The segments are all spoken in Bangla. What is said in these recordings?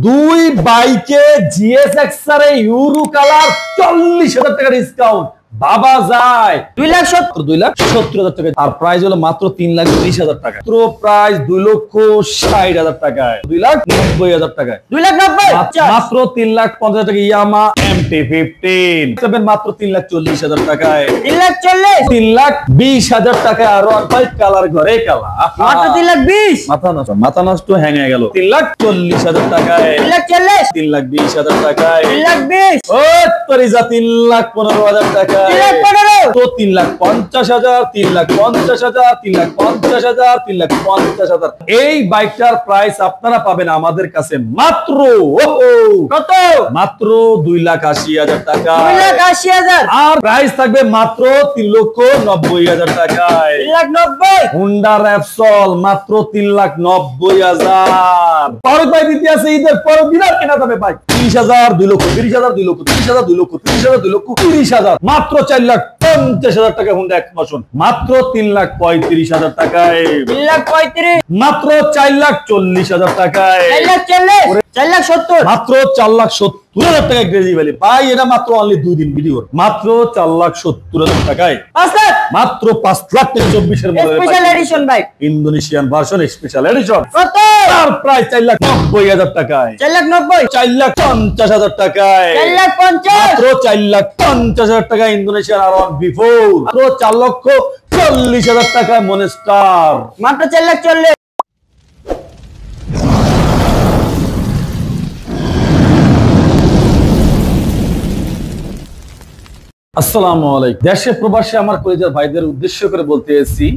দুই বাইকে জিএসএক্সআর ইউরো কালার 40,000 টাকা ডিসকাউন্ট বাবা যায় 2,70,000 টাকা আর প্রাইস হলো মাত্র 3,20,000 টাকা। মাত্র প্রাইস 2,60,000 টাকায় 2,90,000 টাকায় 2,90,000 মাত্র 3,50,000 টাকা ইয়ামা MT-15 মাত্র 3,40,000 টাকায় 3,20,000 টাকায় আরো ভাই কালার ঘরে কালা মাত্র 3,20,000 মাথা নষ্ট হ্যাং হয়ে গেল 3,40,000 টাকায় 3,20,000 টাকায় 3,20,000 ও তোর যা 3,15,000 টাকা তো 3,50,000 3,50,000 3,50,000 3,50,000 এই বাইকটার প্রাইস আপনারা পাবেন আমাদের কাছে মাত্র কত? মাত্র 2,80,000 টাকা 2,80,000 আর প্রাইস থাকবে মাত্র 3,90,000 টাকায় 3,90,000 হুন্ডা র্যাপসল মাত্র 3,90,000 ফারুক ভাই দিতে আছে ঈদের পর দিনার কেনা যাবে ভাই 30,000 2,30,000 2,30,000 2,30,000 2,30,000 মাত্র 4,50,000 টাকা হুন্ডা এক্সপালশন মাত্র 3,35,000 টাকায় 3,35,000 মাত্র 4,40,000 টাকায় 4,70,000 মাত্র 4,70,000 টাকা গ্রেজি ভ্যালি ভাই এটা মাত্র অনলি 2 দিন ভিডিওর মাত্র 4,70,000 টাকায় 5 লাখ মাত্র 5 লাখ 24 এর model special edition bike Indonesian version special addition কত? তার প্রাইস 4,90,000 টাকায় 4,90,000 4,50,000 টাকায় 4,50,000 মাত্র 4,50,000 টাকা ইন্দোনেশিয়ান R1 B4 মাত্র 4,40,000 টাকায় মনস্টার মাত্র 4,40,000 আসসালামু আলাইকুম দেশে প্রবাসে আমার কলিজার ভাইদের উদ্দেশ্য করে বলতে এসেছি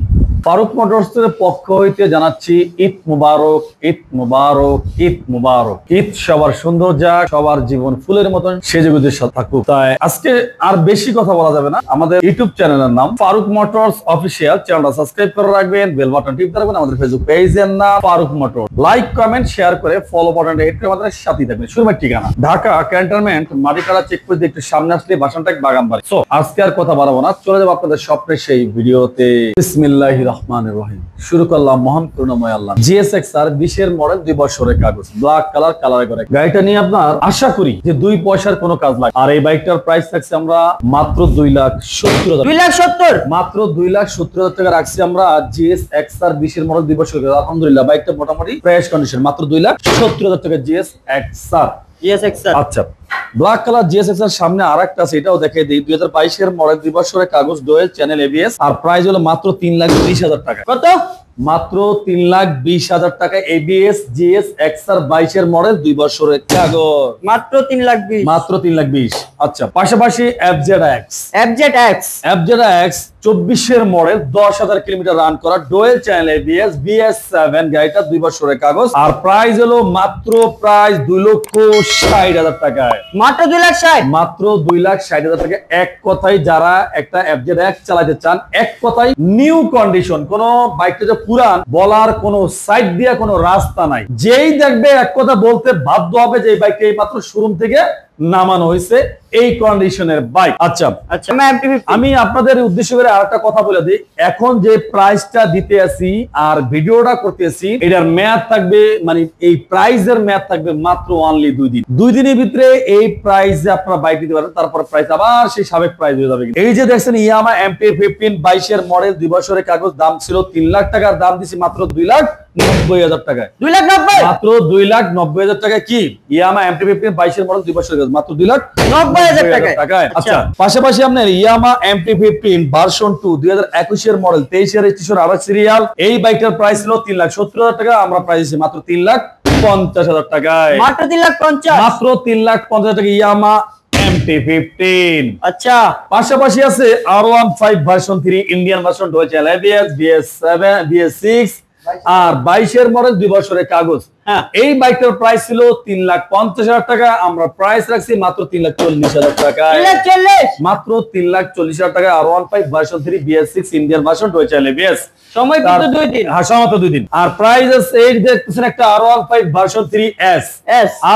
ফারুক মোটরসের পক্ষ হইতে জানাচ্ছি ঈদ মুবারক ঈদ মুবারক ঈদ মুবারক ঈদ সবার সুন্দর যাক সবার জীবন ফুলের মতন সেজেগুজে থাকুক। তাই আজকে আর বেশি কথা বলা যাবে না আমাদের ইউটিউব চ্যানেলের নাম ফারুক মোটরস অফিসিয়াল চ্যানেলটা সাবস্ক্রাইব করে রাখবেন বেল বাটন টিপতে রাখবেন আমাদের ফেসবুক পেজের নাম Farooq Motors like comment share করে ফলো বাটনটা হিট করে আমাদের সাথেই থাকবেন। শুরুর ঠিকানা ঢাকা ক্যান্টনমেন্ট মাটিকাড়া চেকপোস্ট দিয়ে একটু সামনে আসলে বাসানটাক বাগানবাড়ি। সো আজকে আর কথা বাড়াবো না চলে যাবো আপনাদের স্বপ্নের সেই ভিডিওতে। বিসমিল্লাহির রহমানির রহিম শুরু করলাম মহান করুণাময় আল্লাহ জিএসএক্সআর 20 এর মডেল 2 বছরের কাগজ ব্ল্যাক কালার কালার করে গাড়িটা নিয়ে আপনার আশা করি যে 2 পয়সার কোনো কাজ লাগে আর এই বাইকটার প্রাইস থাকছে আমরা মাত্র 2,70,000 2,70,000 মাত্র 2,70,000 টাকা রাখছি আমরা জিএসএক্সআর 20 এর মডেল 2 বছরের কাগজ। আলহামদুলিল্লাহ বাইকটা মোটামুটি ফ্রেশ কন্ডিশন মাত্র 2,70,000 টাকা জিএসএক্সআর। আচ্ছা ব্ল্যাক কালার জিএসএক্সআর সামনে আরেকটা আছে এটাও দেখাই দিই 2022 এর মডেল 2 বছরের কাগজ ডুয়েল চ্যানেল এবিএস আর প্রাইস হলো মাত্র 3,20,000 টাকা। কত? মাত্র 3,20,000 টাকা এবিএস জিএসএক্সআর 22 এর মডেল 2 বছরের কাগজ মাত্র 3,20,000 মাত্র 3,20,000। আচ্ছা পাশাপাশি এফজেডএক্স 24 এর মডেল 10,000 কিলোমিটার রান করা ডুয়েল চ্যানেল এবিএস BS7 গাড়িটা 2 বছরের কাগজ আর প্রাইস হলো মাত্র প্রাইস 2,60,000 টাকায় মাত্র 2,60,000 মাত্র 2,60,000 টাকা। এক কথায় যারা একটা এফজেডএক্স চালাতে চান এক কথায় নিউ কন্ডিশন কোন বাইকটা যে পুরান বলার কোন সাইড দিয়ে কোনো রাস্তা নাই যেই দেখবে এক কথা বলতে বাধ্য হবে যে এই বাইকটা এই মাত্র শোরুম থেকে নামানো হয়েছে এই কন্ডিশনের বাইক। আচ্ছা আমি আপনাদের উদ্দেশ্য করে আরেকটা কথা বলে দিই এখন যে প্রাইসটা দিতে আছি আর ভিডিওটা করতেছি এটার মেয়াদ থাকবে মানে এই প্রাইসের মেয়াদ থাকবে মাত্র অনলি 2 দিন 2 দিনের ভিতরে এই প্রাইসে আপনারা বাইক দিতে পারবেন তারপর প্রাইস আবার সেই সাবেক প্রাইস হয়ে যাবে। এই যে দেখছেন ইয়ামা MT-15 22 এর মডেল 2 বছরের কাগজ দাম ছিল 3 লাখ টাকার দাম দিছি মাত্র 2,90,000 টাকায় 2,90,000 মাত্র 2,90,000 টাকা কি ইয়ামা MT-15 22 এর মডেল 2 বছরের কাগজ মাত্র 2,90,000 টাকায়। আচ্ছা পাশাপাশি আপনার ইয়ামা MT-15 ভার্সন 2 2021 এর মডেল 23 এর রেজিস্ট্রেশন আবার সিরিয়াল এই বাইকটার প্রাইস ছিল 3,70,000 টাকা আমরা প্রাইস দিছি মাত্র 3,50,000 টাকায় মাত্র 3,50,000 মাত্র 3,50,000 টাকা ইয়ামা MT-15। আচ্ছা পাশাপাশি আছে R15 version 3 Indian version dual channel ABS BS7 BS6 আর 22 এর মডেল 2 বছরের কাগজ। এই বাইকটার প্রাইস ছিল 3,50,000 টাকা আমরা প্রাইস রাখছি মাত্র 3,40,000 টাকা মাত্র 3,40,000 টাকা R15 version 3 BS6 Indian version dual channel ABS সময় কিন্তু 2 দিন হ্যাঁ সময় তো 2 দিন আর প্রাইস আছে এই দেখতেছেন একটা R15 version 3S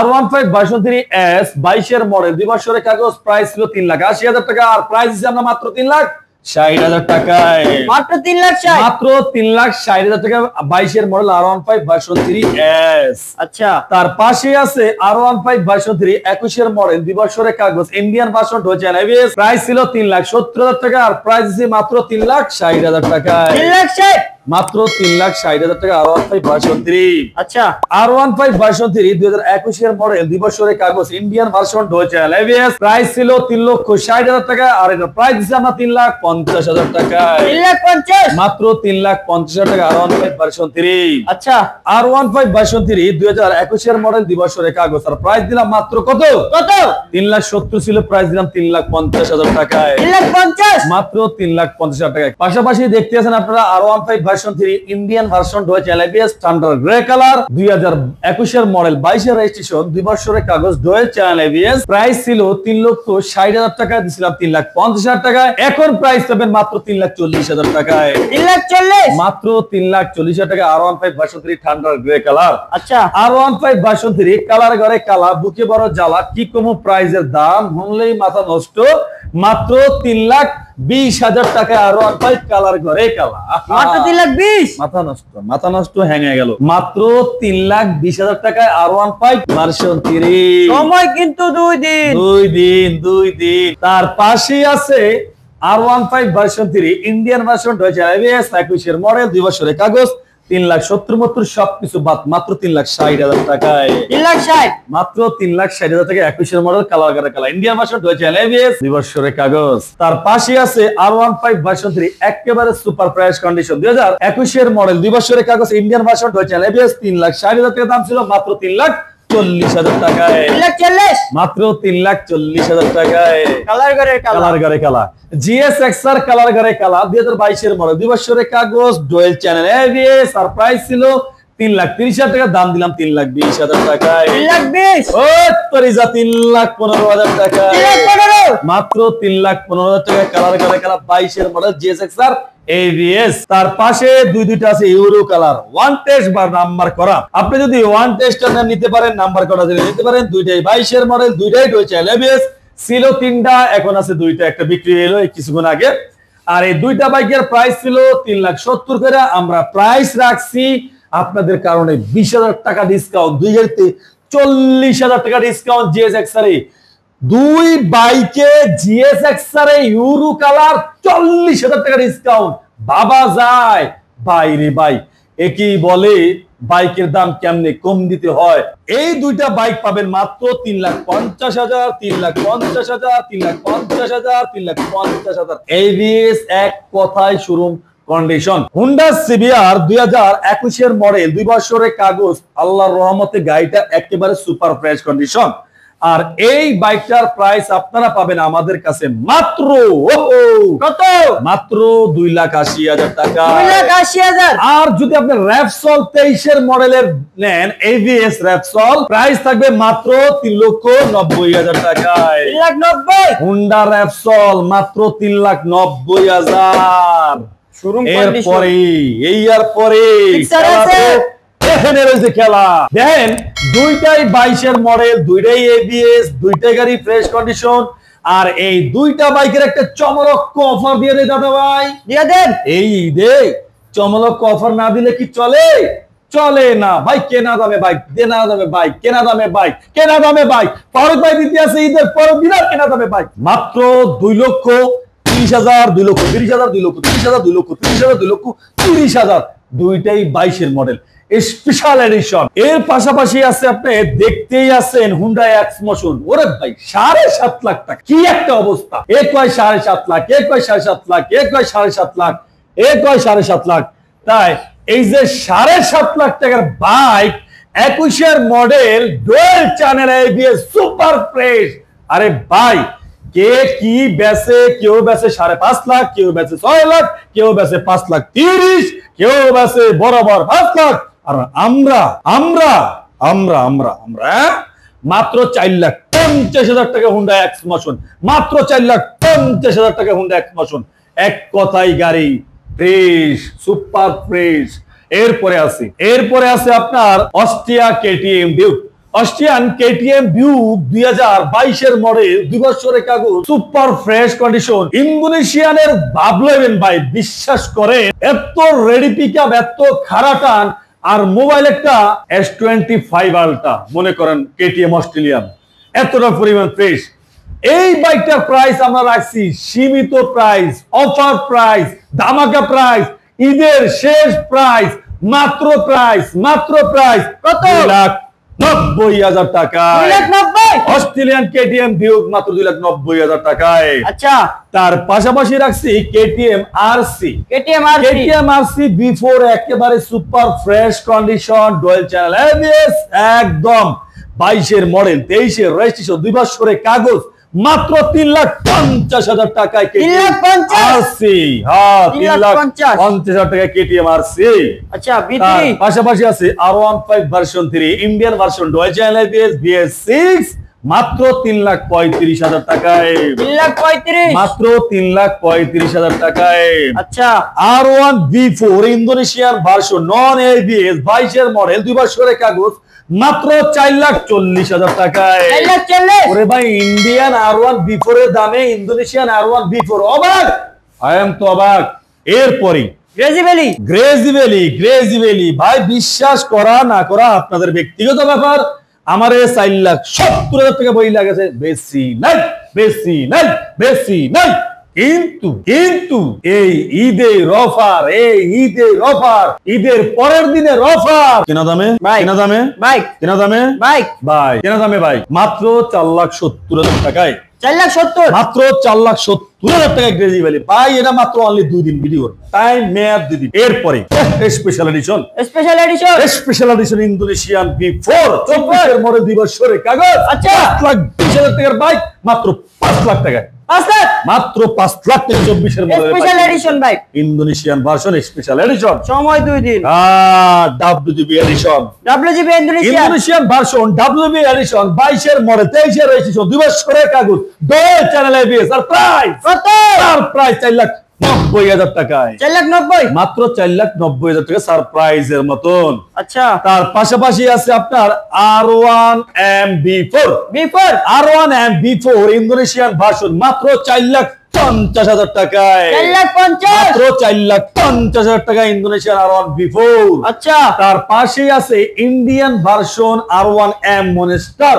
R15 version 3S 22 এর মডেল 2 বছরের কাগজ প্রাইস ছিল 3,80,000 টাকা আর প্রাইস দিছি আমরা মাত্র 3,60,000 60,000 টাকায়, মাত্র 3,60,000। মাত্র 3,60,000 টাকা 22-এর মডেল R15 ভার্সন 3S। আচ্ছা, তার পাশে আছে R15 ভার্সন 3 21-এর মডেল, 2 বছরের কাগজ, ইন্ডিয়ান ভার্সন হচ্ছে এবিএস। প্রাইস ছিল 3,70,000 টাকা, আর প্রাইস দিছি মাত্র 3,60,000 টাকায়, 3,60,000। মাত্র 3,60,000 টাকা R15 ভার্সন 3। আচ্ছা, R15 ভার্সন 3 2021 এর মডেল, 2 বছরের কাগজ, ইন্ডিয়ান ভার্সন হচ্ছে এবিএস। প্রাইস ছিল 3,60,000 টাকা, আর এটা প্রাইস দিছি আমরা 3,50,000 টাকায়, 3,50,000। মাত্র 3,50,000 টাকা R15 ভার্সন 3। আচ্ছা, R15 ভার্সন 3 2021 এর মডেল, 2 বছরের কাগজ, আর প্রাইস দিলাম মাত্র কত? কত? 3,70,000 ছিল, প্রাইস দিলাম 3,50,000 টাকায়, 3,50,000। মাত্র 3,50,000 টাকায়। পাশাপাশি দেখতে আছেন আপনারা R15 ভার্সন 3 ইন্ডিয়ান ভার্সন হচ্ছে এবিএস, স্ট্যান্ডার্ড গ্রে কালার, 2021 এর মডেল, 22 এর রেজিস্ট্রেশন, 2 বছরের কাগজ, ডুয়াল চ্যানেল এবিএস। প্রাইস ছিল 3,60,000 টাকা, দিছিলাম 3,50,000 টাকায়। এখন প্রাইস পাবেন মাত্র 3,40,000 টাকায়, 3,40,000। মাত্র 3,40,000 টাকা R15 version 3 thunder grey colour. আচ্ছা, R15 ভার্সন 3 কালার ঘরে কালা, বুকে বড় জ্বালা, কি কম প্রাইজের দাম শুনলেই মাথা নষ্ট, মাত্র 3,20,000 টাকা R15 কালার ঘরে কালা, মাত্র 3,20,000। মাথা নষ্ট হ্যাং হয়ে গেল, মাত্র 3,20,000 টাকায় R15 ভার্সন 3। সময় কিন্তু 2 দিন। 2 দিন। তার পাশে আছে R15 ভার্সন 3 ইন্ডিয়ান ভার্সন হচ্ছে এবিএস, 21 এর মডেল, 2 বছরের কাগজ, 3,70,000 সবকিছু বাদ, মাত্র 3,60,000 টাকায়, 3,60,000। মাত্র 3,60,000 টাকা 21 এর মডেল, কালার করে কালা, ইন্ডিয়ান ভার্সন হচ্ছে এবিএস, 2 বছরের কাগজ। তার পাশে আছে R15 ভার্সন 3 একেবারে সুপার প্রাইস কন্ডিশন, 2021 এর মডেল, 2 বছরের কাগজ, ইন্ডিয়ান ভার্সন হচ্ছে এবিএস, 3,60,000 টাকা দাম ছিল, মাত্র 3,40,000 টাকায়, 3,40,000। মাত্র 3,40,000 টাকায়, কালার করে কালার। কালার ঘরে কালা, GSXR কালার ঘরে কালা, 2022 এর মডেল, 2 বছরের কাগজ, ডুয়াল চ্যানেল এবিএস, আর প্রাইস ছিল 3,30,000 টাকা, দাম দিলাম 3,20,000 টাকায়, 3,20,000। ও তরিজা 3,15,000 টাকা, 3,15,000। মাত্র 3,15,000 টাকা, কালার ঘরে কালা, 22 এর মডেল, GSXR এবিএস। তার পাশে দুইটা আছে ইউরো কালার, ওয়ান টেস্ট বা নাম্বার করা। আপনি যদি ওয়ান টেস্ট নিতে পারেন, নাম্বার করা নিতে পারেন, দুইটাই 22 এর মডেল, দুইটাই হচ্ছে এবিএস। ছিল 3টা, এখন আছে 2টা, একটা বিক্রি হলো কিছুক্ষণ আগে। আর এই 2টা বাইকের প্রাইস ছিল 3,70,000 করে, আমরা প্রাইস রাখছি আপনাদের কারণে 20,000 টাকা ডিসকাউন্ট, 2,40,000 টাকা ডিসকাউন্ট GSXR এ। 2 বাইকে GSXR এ ইউরো কালার 40,000 টাকা ডিসকাউন্ট, বাবা যায় ভাই রে ভাই, একই বলে বাইকের দাম কেমনে কম দিতে হয়। এই 2টা বাইক পাবেন মাত্র 3,50,000, 3,50,000, 3,50,000, 3,50,000। এবিএস এক কথায় শোরুম কন্ডিশন। হুন্ডা সিবিআর 2021 এর মডেল, 2 বছরের কাগজ, আল্লাহর রহমতে গাড়িটা একেবারে সুপার ফ্রেশ কন্ডিশন। আর এই বাইকটার প্রাইস আপনারা পাবেন আমাদের কাছে মাত্র কত? মাত্র 2,80,000 টাকা, 2,80,000। আর যদি আপনি র্যাপসল 23 এর মডেলের নেন, এভিএস র্যাপসল, প্রাইস থাকবে মাত্র 3,90,000 টাকায়, 3,90,000। হুন্ডা র্যাপসল মাত্র 3,90,000। শোরুম এরপরে Fixer আছে। এখানে রয়েছে খেলা, দেখেন দুইটাই 22 এর মডেল, দুইটাই এবিএস, দুইটাই গাড়ি ফ্রেশ কন্ডিশন। আর এই 2টা বাইকের একটা চমক অফার দিয়ে দেয় দাদা ভাই, দিয়ে দেন। এই ঈদে চমক অফার না দিলে কি চলে? চলে না ভাই। কেনা দামে বাইক, দেনা দামে বাইক, কেনা দামে বাইক, কেনা দামে বাইক। ফারুক ভাই দিতে আছে ঈদের পরের দিন কেনা দামে বাইক মাত্র 2,30,000, 2,30,000, 2,30,000, 2,30,000, 2,30,000। দুইটাই 22 এর মডেল, স্পেশাল এডিশন। এর পাশাপাশি আছে, আপনি দেখতেই আছেন হুন্ডা এক্স মোশন, ওরে ভাই 7.5 লাখ টাকা, কি একটা অবস্থা। এ কয় 7.5 লাখ, এ কয় 7.5 লাখ, এ কয় 7.5 লাখ, এ কয় 7.5 লাখ। তাই এই যে 7.5 লাখ টাকার বাইক, 21 এর model, dual channel ABS, super fresh. আরে ভাই, কে কি বেচে? কেউ বেচে 5.5 লাখ, কেউ বেচে 6 লাখ, কেউ বেচে 5,30,000, কেউ বেচে বরাবর 5 লাখ। আর আমরা আমরা আমরা আমরা আমরা মাত্র 4,50,000 টাকা হুন্ডা এক্স মোশন, মাত্র 4,50,000 টাকা হুন্ডা এক্স মোশন। এক কথাই গাড়ি ফ্রেশ, সুপার ফ্রেশ। এরপরে আছে আপনার Austria KTM Duke, Austrian KTM Duke 2022 এর মডেল 2 বছরের কাগজ সুপার ফ্রেশ কন্ডিশন ইন্দোনেশিয়ানের ভাবলেন ভাই বিশ্বাস করেন এত রেডি পিকআপ এত খারাটান আর মোবাইল একটা S25 আলট্রা মনে করেন কেটিএম অস্ট্রেলিয়ান এতটা পরিমাণ ফ্রেশ এই বাইকটার প্রাইস আমরা রাখছি সীমিত প্রাইস অফার প্রাইস ধামাকা প্রাইস ঈদের শেষ প্রাইস মাত্র প্রাইস কত? 2,90,000 টাকায় 2,90,000 অস্ট্রেলিয়ান কেটিএম বিউক মাত্র 2,90,000 টাকায়। আচ্ছা তার পাশাপাশি রাখছি কেটিএম আরসি B4 একেবারে super fresh condition dual channel ABS একদম 22 এর মডেল 23 এর রেজিস্ট্রেশন 2 বছরের কাগজ মাত্র 3,50,000 টাকায় কেটিএম আরসি হ্যাঁ 3,50,000 টাকায় কেটিএম আরসি। আচ্ছা B3 পাশাপাশি আছে R15 version 3 Indian version dual channel ABS BS6 মাত্র 3,35,000 টাকায় 3,35,000 মাত্র 3,35,000 টাকায়। আচ্ছা R1 V4 Indonesian version non ABS 22 এর মডেল 2 বছরের কাগজ মাত্র 4,40,000 টাকায় 4,40,000 ওরে ভাই ইন্ডিয়ান R1 V4 এর দামে ইন্দোনেশিয়ান R1 V4 অবাক আই এম তো অবাক। এরপরে গ্রেজি ভ্যালি ভাই বিশ্বাস করা না করা আপনাদের ব্যক্তিগত ব্যাপার আমার 4,70,000 টাকা বই লাগেছে বেশি নাই কিন্তু এই ঈদের অফার ঈদের পরের দিনের অফার কেনা দামে মাত্র 4,70,000 টাকায় 4,70,000 মাত্র 4,70,000 টাকা গ্রেজি ভ্যালি ভাই এটা মাত্র অনলি 2 দিন ভিডিওর টাইম মেয়াদ দিদি। এরপরে স্পেশাল এডিশন ইন্দোনেশিয়ান B4 24 এর মডেল 2 বছরের কাগজ আচ্ছা 5,20,000 টাকার বাইক মাত্র 5 লাখ টাকায় 5 লাখ মাত্র 5 লাখ টাকা 24 এর model special edition bike Indonesian version special edition সময় 2 দিন WGB edition WGB Indonesian version WGB edition 22 এর মডেল 23 এর রেজিস্ট্রেশন 2 বছরের কাগজ ডুয়াল চ্যানেল এবিএস আর প্রাইস কত? প্রাইস 4,90,000 টাকায় 4,90,000 মাত্র 4,90,000 টাকা সারপ্রাইজের মতন। আচ্ছা তার পাশাপাশি আছে আপনার R1M B4 ইন্দোনেশিয়ান ভার্সন মাত্র 4,50,000 টাকায় 4,50,000 মাত্র 4,50,000 টাকা ইন্দোনেশিয়ান R1 B4। আচ্ছা তার পাশেই আছে Indian version R1M monster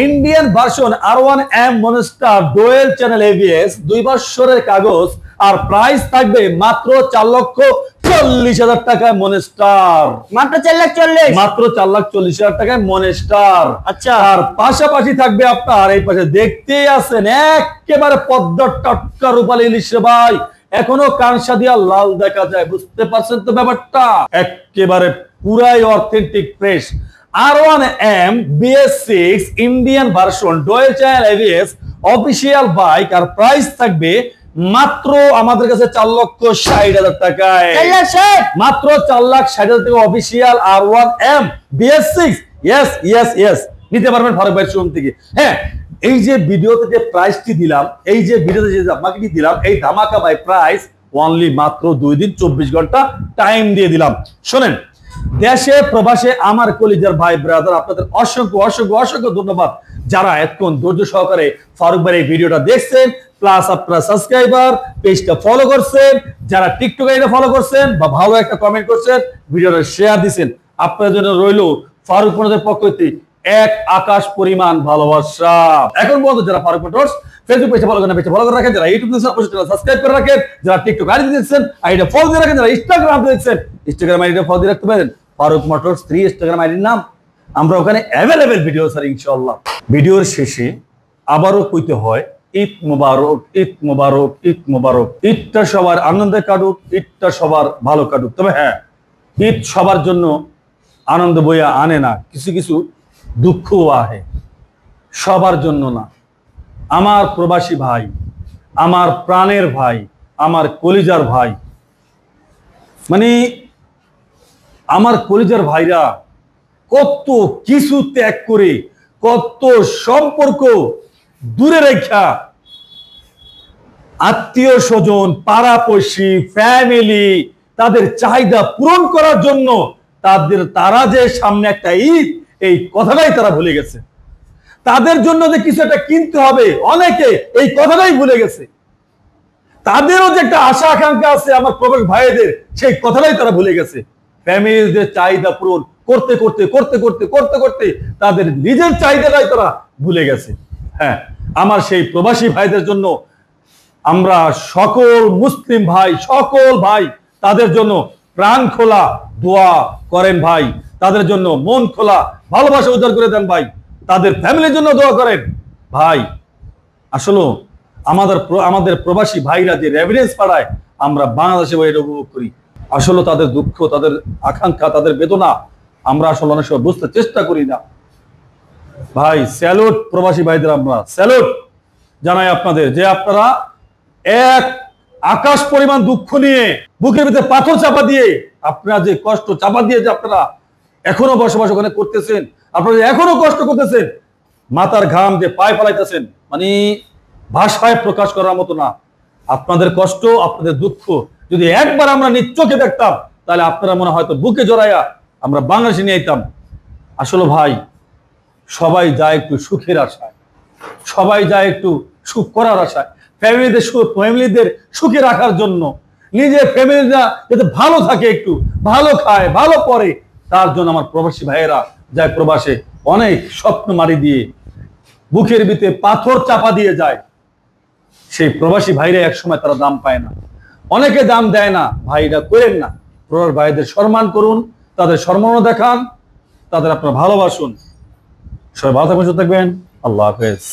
Indian version R1M monster dual channel ABS 2 বছরের কাগজ আর প্রাইস থাকবে মাত্র 4,40,000 টাকায় মনস্টার মাত্র 4,40,000 মাত্র 4,40,000 টাকায় মনস্টার। আচ্ছা আর পাশাপাশি থাকবে আপনার এই পাশে দেখতেই আছেন একেবারে পদ্ম টটকা রূপালী ইলিশ ভাই এখনো কানসা দিয়া লাল দেখা যায় বুঝতে পারছেন তো ব্যাপারটা একেবারে পুরাই authentic fresh R1M BS6 Indian version dual channel ABS official bike আর প্রাইস থাকবে মাত্র আমাদের কাছে 4,60,000 টাকায় মাত্র 4,60,000 টাকা অফিশিয়াল R1M BS6 ইয়েস নিতে পারবেন ফারুক ভাই শোরুম থেকে। হ্যাঁ এই যে ভিডিওতে যে প্রাইসটি দিলাম এই যে ভিডিওতে যে আপনাকে দিলাম এই ধামাকা বাই প্রাইস অনলি মাত্র 2 দিন 24 ঘন্টা টাইম দিয়ে দিলাম। শোনেন দেশে প্রবাসে আমার কলিজার ভাই ব্রাদার আপনাদের অসংখ্য ধন্যবাদ যারা এতক্ষণ ধৈর্য সহকারে ফারুক ভাইয়ের এই ভিডিওটা দেখছেন প্লাস আপনারা সাবস্ক্রাইবার পেজটা ফলো করছেন যারা টিকটকে এটা ফলো করছেন বা ভালো একটা কমেন্ট করছেন ভিডিওটা শেয়ার দিবেন আপনাদের জন্য রইল ফারুক মোটরসের পক্ষ থেকে এক আকাশ পরিমাণ ভালোবাসা। এখন পর্যন্ত যারা ফারুক মোটরস ফেসবুক পেজে ফলো করে রাখেন যারা ইউটিউব চ্যানেল সাবস্ক্রাইব করে রাখেন যারা টিকটক আইডি দেখছেন আইডিটা ফলো দিয়ে রাখেন যারা ইনস্টাগ্রাম দেখছেন ইনস্টাগ্রাম আইডিটা ফলো দিয়ে রাখতে পারেন ফারুক মোটরস 3 ইনস্টাগ্রাম আইডির নাম আমরা ওখানে अवेलेबल ভিডিও স্যার ইনশাআল্লাহ। ভিডিওর শেষে আবারও কইতে হয় ঈদ মোবারক ঈদটা সবার আনন্দে কাটুক ঈদটা সবার ভালো কাটুক। তবে হ্যাঁ ঈদ সবার জন্য আনন্দ বইয়া আনে না কিছু দুঃখও আহে সবার জন্য না। আমার প্রবাসী ভাই আমার প্রাণের ভাই আমার কলিজার ভাই মানে আমার কলিজার ভাইরা কত কিছু ত্যাগ করে কত সম্পর্ক দূরে রেখা আত্মীয় স্বজন পাড়াপড়শি ফ্যামিলি তাদের চাহিদা পূরণ করার জন্য তারা যে সামনে একটা ঈদ এই কথাটাই তারা ভুলে গেছে। তাদের জন্য যে কিছু একটা কিনতে হবে, অনেকে এই কথাটাই ভুলে গেছে। তাদেরও যে একটা আশা আকাঙ্ক্ষা আছে আমার প্রবাসী ভাইদের, সেই কথাটাই তারা ভুলে গেছে। ফ্যামিলিদের চাহিদা পূরণ করতে করতে করতে করতে করতে করতে তাদের নিজের চাহিদাটাই তারা ভুলে গেছে। হ্যাঁ, আমার সেই প্রবাসী ভাইদের জন্য আমরা সকল মুসলিম ভাই, সকল ভাই তাদের জন্য প্রাণ খোলা দোয়া করেন ভাই, তাদের জন্য মন খোলা ভালোবাসা উজাড় করে দেন ভাই, তাদের ফ্যামিলির জন্য দোয়া করেন ভাই। আসলে আমাদের প্রবাসী ভাইরা যে রেভিডেন্স পাড়ায় আমরা বাংলাদেশে বইটা উপভোগ করি, আসলে তাদের দুঃখ, তাদের আকাঙ্ক্ষা, তাদের বেদনা আমরা আসলে অনেক সময় বুঝতে চেষ্টা করি না ভাই। স্যালুট প্রবাসী ভাইদের, আমরা স্যালুট জানাই আপনাদের যে আপনারা এক আকাশ পরিমাণ দুঃখ নিয়ে বুকের ভিতরে পাথর চাপা দিয়ে, আপনারা যে কষ্ট চাপা দিয়ে যে আপনারা এখনো বসবাস ওখানে করতেছেন, আপনারা এখনো কষ্ট করতেছেন, মাথার ঘাম যে পায়ে ফেলাইতেছেন, মানে ভাষায় প্রকাশ করার মতো না। আপনাদের কষ্ট, আপনাদের দুঃখ যদি একবার আমরা নিজ চোখে দেখতাম, তাহলে আপনারা মনে হয়তো বুকে জড়াইয়া আমরা বাংলাদেশে নিয়ে যেতাম। আসলে ভাই, সবাই যায় একটু সুখের আশায়, সবাই যায় একটু সুখ করার আশায়, ফ্যামিলিদের সুখে রাখার জন্য, নিজের ফ্যামিলিরা যাতে ভালো থাকে, একটু ভালো খায়, ভালো পড়ে, তার জন্য আমার প্রবাসী ভাইয়েরা যায় প্রবাসে, অনেক স্বপ্ন মারি দিয়ে বুকের ভিতরে পাথর চাপা দিয়ে যায়। সেই প্রবাসী ভাইরা একসময় তারা দাম পায় না, অনেকে দাম দেয় না। ভাইরা করেন না, প্রবাসী ভাইদের সম্মান করুন, তাদের সম্মান দেখান, তাদের আপনারা ভালোবাসুন। সবাই ভালো থাকবেন, সুস্থ থাকবেন। আল্লাহ হাফেজ।